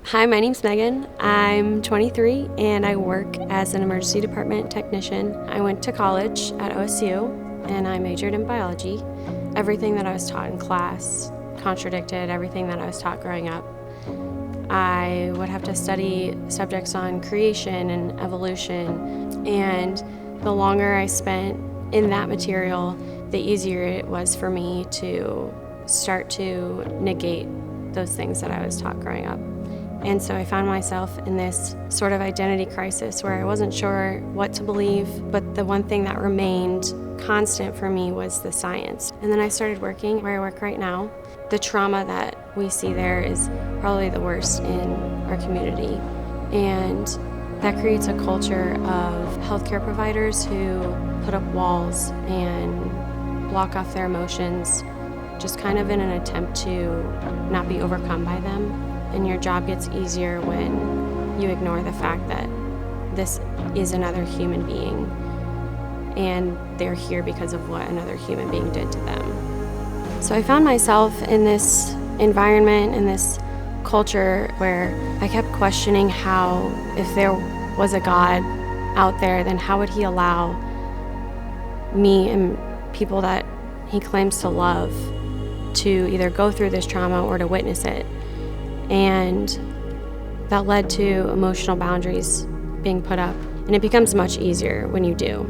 Hi, my name's Megan. I'm 23 and I work as an emergency department technician. I went to college at OSU and I majored in biology. Everything that I was taught in class contradicted everything that I was taught growing up. I would have to study subjects on creation and evolution, and the longer I spent in that material, the easier it was for me to start to negate those things that I was taught growing up. And so I found myself in this sort of identity crisis where I wasn't sure what to believe, but the one thing that remained constant for me was the science. And then I started working where I work right now. The trauma that we see there is probably the worst in our community. And that creates a culture of healthcare providers who put up walls and block off their emotions, just kind of in an attempt to not be overcome by them. And your job gets easier when you ignore the fact that this is another human being and they're here because of what another human being did to them. So I found myself in this environment, in this culture where I kept questioning how, if there was a God out there, then how would he allow me and people that he claims to love to either go through this trauma or to witness it? And that led to emotional boundaries being put up. And it becomes much easier when you do.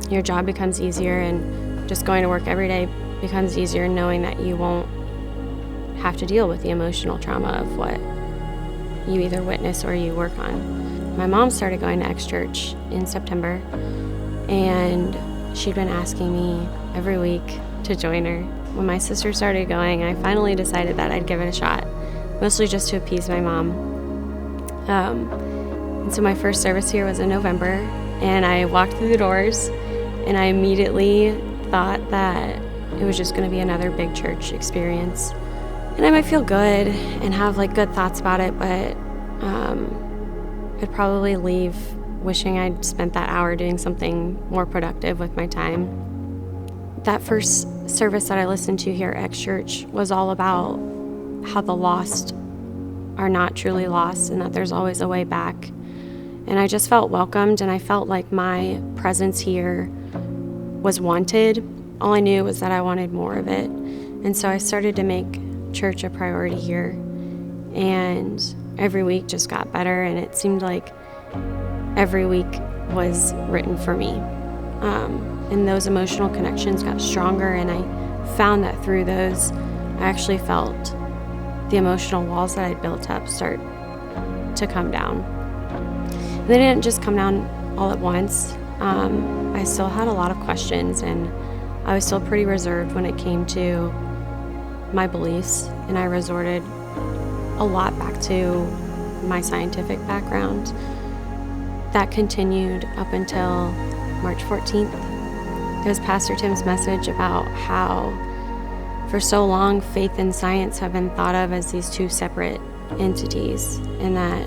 Your job becomes easier, and just going to work every day becomes easier, knowing that you won't have to deal with the emotional trauma of what you either witness or you work on. My mom started going to X Church in September, and she'd been asking me every week to join her. When my sister started going, I finally decided that I'd give it a shot, mostly just to appease my mom. And so my first service here was in November, and I walked through the doors, and I immediately thought that it was just going to be another big church experience. And I might feel good and have good thoughts about it, but I'd probably leave wishing I'd spent that hour doing something more productive with my time. That first service that I listened to here at X Church was all about how the lost are not truly lost and that there's always a way back. And I just felt welcomed, and I felt like my presence here was wanted. All I knew was that I wanted more of it. And so I started to make church a priority here. And every week just got better, and it seemed like every week was written for me. And those emotional connections got stronger, and I found that through those, I actually felt the emotional walls that I'd built up start to come down. And they didn't just come down all at once. I still had a lot of questions, and I was still pretty reserved when it came to my beliefs, and I resorted a lot back to my scientific background. That continued up until March 14th. It was Pastor Tim's message about how for so long, faith and science have been thought of as these two separate entities, and that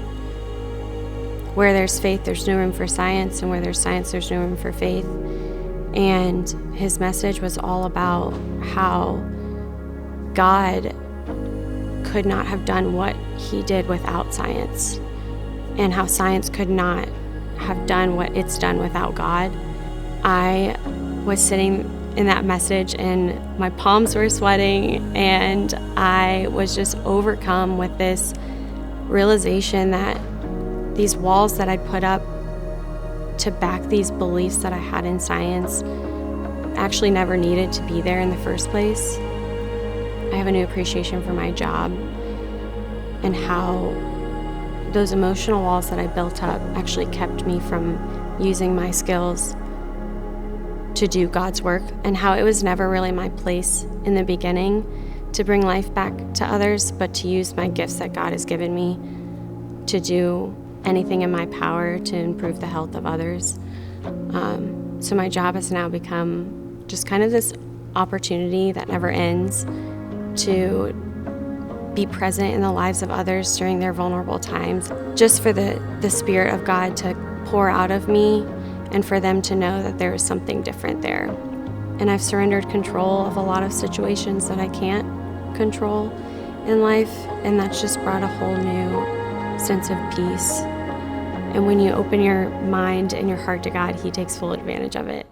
where there's faith, there's no room for science, and where there's science, there's no room for faith. And his message was all about how God could not have done what he did without science, and how science could not have done what it's done without God. I was sitting in that message, and my palms were sweating, and I was just overcome with this realization that these walls that I'd put up to back these beliefs that I had in science actually never needed to be there in the first place. I have a new appreciation for my job and how those emotional walls that I built up actually kept me from using my skills to do God's work, and how it was never really my place in the beginning to bring life back to others, but to use my gifts that God has given me to do anything in my power to improve the health of others. So my job has now become just kind of this opportunity that never ends to be present in the lives of others during their vulnerable times, just for the Spirit of God to pour out of me and for them to know that there is something different there. And I've surrendered control of a lot of situations that I can't control, in life, and that's just brought a whole new sense of peace. And when you open your mind and your heart to God, He takes full advantage of it.